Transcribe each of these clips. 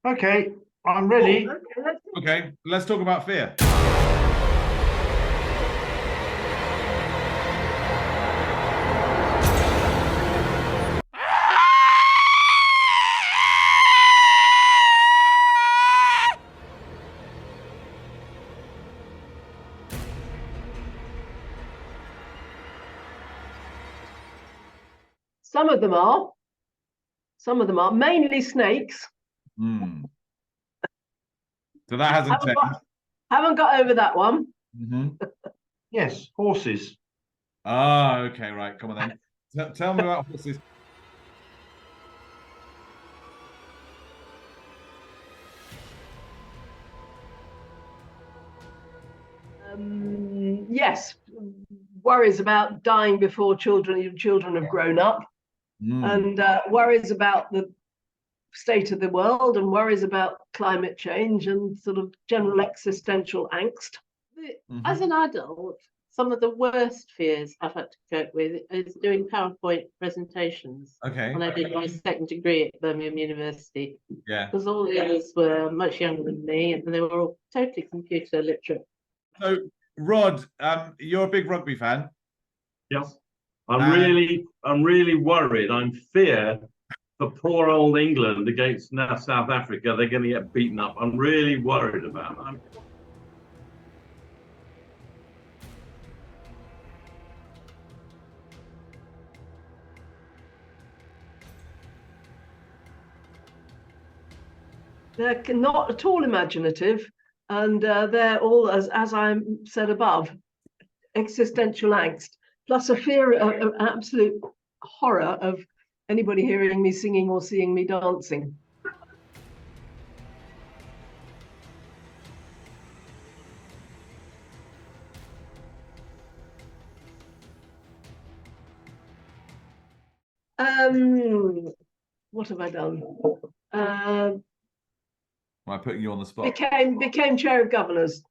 Okay, I'm ready. Okay, let's talk about fear. Some of them are. Some of them are. Mainly snakes. Hmm. So that hasn't Haven't changed. got, haven't got over that one. Yes, horses. Ah, okay, right. Come on then. Tell me about horses. Yes, worries about dying before children have grown up, and worries about the state of the world, and worries about climate change, and sort of general existential angst. As an adult, some of the worst fears I've had to cope with is doing PowerPoint presentations. Okay. When I did my second degree at Birmingham University, Yeah. because all the others were much younger than me, and they were all totally computer literate. So, Rod, you're a big rugby fan. Yes. I'm really worried. I'm fear for poor old England against now South Africa. They're going to get beaten up. I'm really worried about them. They're not at all imaginative, and they're all, as I said above, existential angst, plus a fear, an absolute horror of anybody hearing me singing or seeing me dancing. What have I done? Am I putting you on the spot? Became chair of governors.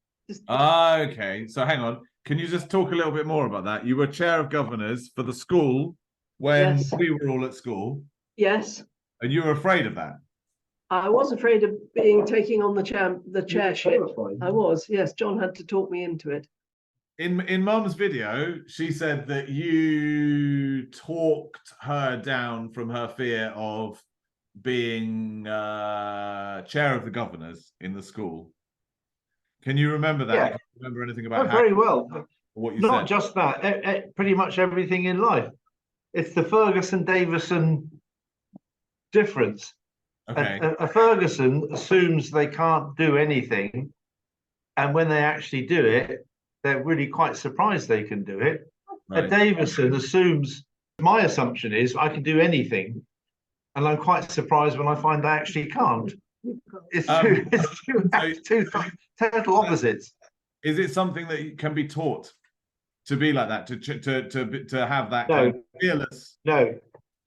Okay. So hang on. Can you just talk a little bit more about that? You were chair of governors for the school when we were all at school. Yes. And you were afraid of that? I was afraid of taking on the chairship. I was, yes. John had to talk me into it. In Mum's video, she said that you talked her down from her fear of being chair of the governors in the school. Can you remember that? Yeah. Can you remember anything about very well. What you Not said? just that, pretty much everything in life. It's the Ferguson-Davison difference. Okay. A Ferguson assumes they can't do anything, and when they actually do it, they're really quite surprised they can do it. Right. A Davison assumes, my assumption is I can do anything, and I'm quite surprised when I find I actually can't. It's two total opposites. Is it something that can be taught to be like that, to have that kind of fearless? No,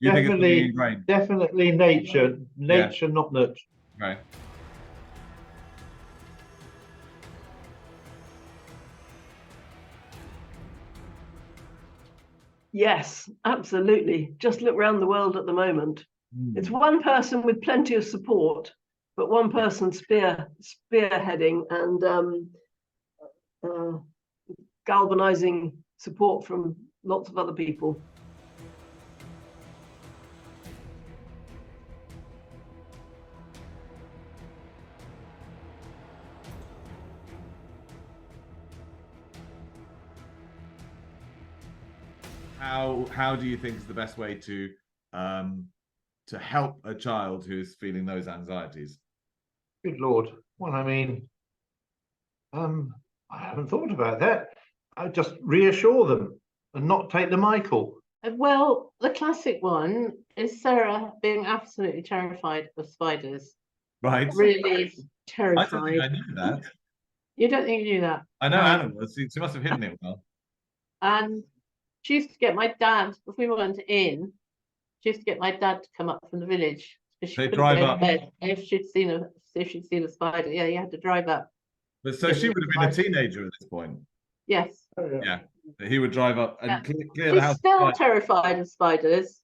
you definitely, think definitely nature, not nurture. Right. Yes, absolutely. Just look around the world at the moment. It's one person with plenty of support, but one person spearheading and galvanizing support from lots of other people. How do you think is the best way to help a child who's feeling those anxieties? Good Lord. Well, I mean, I haven't thought about that. I just reassure them and not take the Michael. Well, the classic one is Sarah being absolutely terrified of spiders. Right. Really terrified. I don't think I knew that. You don't think you knew that? I know animals. She must have hidden it well. And she used to get my dad, if we went in, she used to get my dad to come up from the village. They drive up. If she'd seen a spider, yeah, you had to drive up. But so she would have been a teenager at this point. Yes. Yeah. He would drive up and clear She's the house. still terrified of spiders,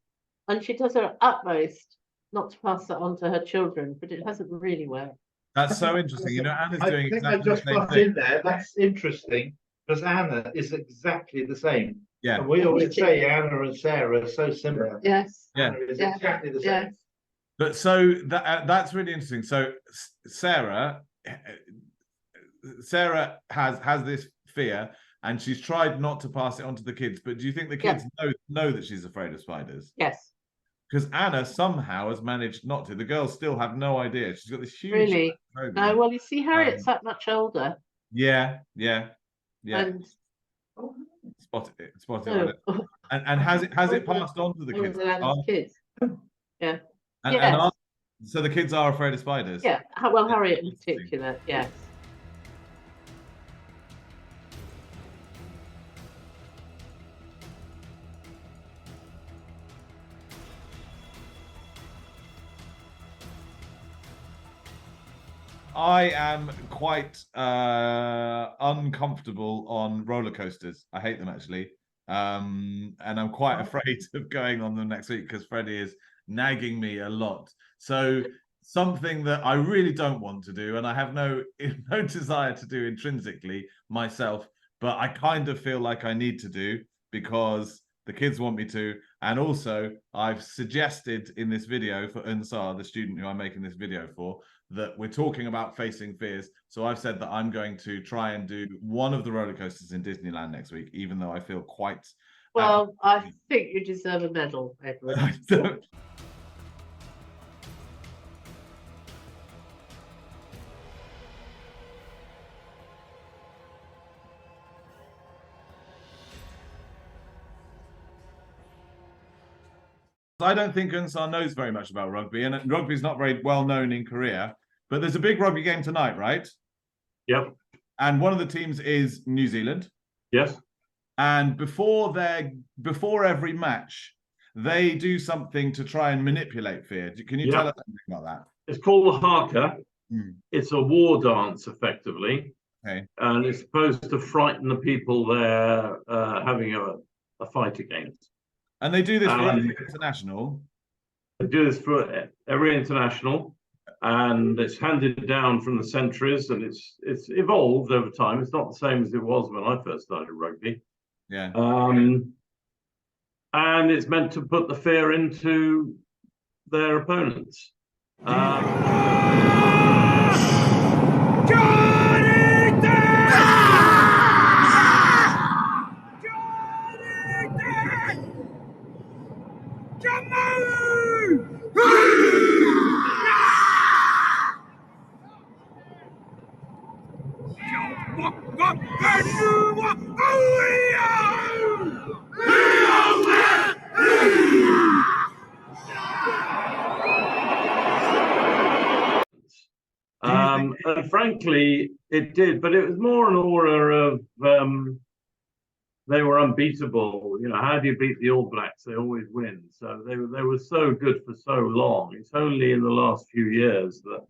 and she does her utmost not to pass that on to her children, but it hasn't really worked. That's so interesting. You know, Anna's I doing think I exactly the just same got thing. in there. That's interesting because Anna is exactly the same. Yeah. And we always say Anna and Sarah are so similar. Yes. Yeah. Anna is Yeah. exactly the Yeah. same. But so that's really interesting. So Sarah has this fear, and she's tried not to pass it on to the kids. But do you think the kids know that she's afraid of spiders? Yes. Because Anna somehow has managed not to. The girls still have no idea. She's got this huge Really? phobia. No, well, you see, Harriet's that much older. Yeah. And Spot it. no, And has it passed on to the kids? kids. Yeah. And Yes. so the kids are afraid of spiders. Yeah. Well, Harriet in Interesting. particular. Yes. I am quite uncomfortable on roller coasters. I hate them actually. And I'm quite afraid of going on them next week because Freddie is nagging me a lot. So something that I really don't want to do, and I have no desire to do intrinsically myself, but I kind of feel like I need to do because the kids want me to. And also I've suggested in this video for Unsar, the student who I'm making this video for, that we're talking about facing fears. So I've said that I'm going to try and do one of the roller coasters in Disneyland next week, even though I feel quite... Well, I think you deserve a medal, Edward. I don't think Unsar knows very much about rugby, and rugby is not very well known in Korea. But there's a big rugby game tonight, right? Yep. And one of the teams is New Zealand. Yes. And before every match, they do something to try and manipulate fear. Can you tell us something about that? It's called the haka. Hmm. It's a war dance, effectively. Okay. And it's supposed to frighten the people they're having a fight against. And they do this for every international. They do this for every international, and it's handed down from the centuries, and it's evolved over time. It's not the same as it was when I first started rugby. Yeah. And it's meant to put the fear into their opponents. And frankly, it did, but it was more an aura of they were unbeatable. You know, how do you beat the All Blacks? They always win. So they were so good for so long. It's only in the last few years that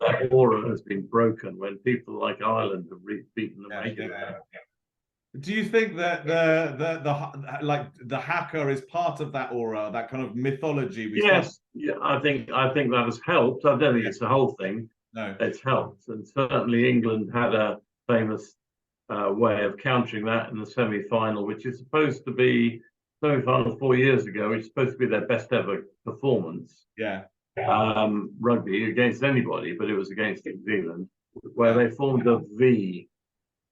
that aura has been broken when people like Ireland have beaten them regularly. Do you think that the hacker is part of that aura, that kind of mythology? Yes, I think that has helped. I don't think it's the whole thing. No, it's helped, and certainly England had a famous way of countering that in the semi-final, which is supposed to be semi-final 4 years ago, which is supposed to be their best ever performance. Yeah. Rugby against anybody, but it was against New Zealand, where they formed a V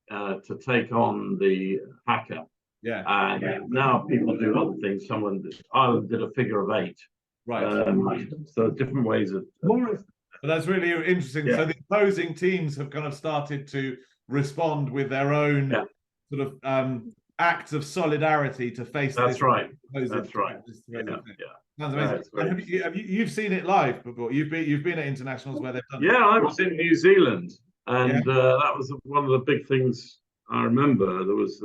to take on the hacker. Yeah. And now people do other things. Ireland did a figure of 8. Right. So different ways of. But that's really interesting. So the opposing teams have kind of started to respond with their own sort of acts of solidarity to face. That's right. That's right. Sounds amazing. You've seen it live before? You've been at internationals where they've done. Yeah, I was in New Zealand, and that was one of the big things I remember. There was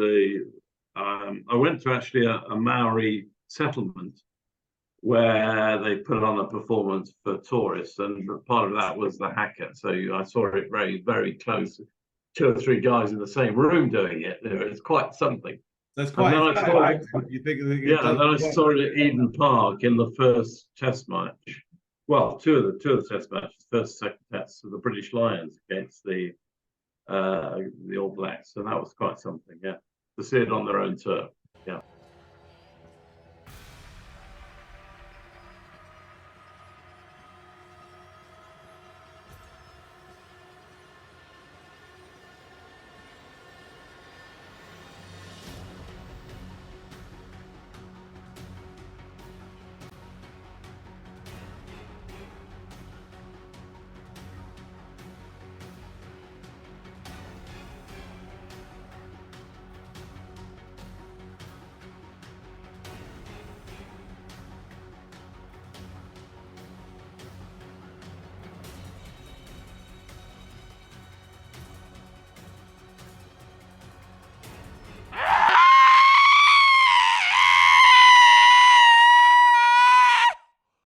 I went to actually a Maori settlement where they put on a performance for tourists, and part of that was the hacker. So I saw it very, very close. 2 or 3 guys in the same room doing it. It's quite something. That's quite. And then I saw, you think? then I saw it at Eden Park in the first Test match, well, two of the test matches, first, second tests of the British Lions against the All Blacks, and that was quite something, yeah, to see it on their own turf, yeah.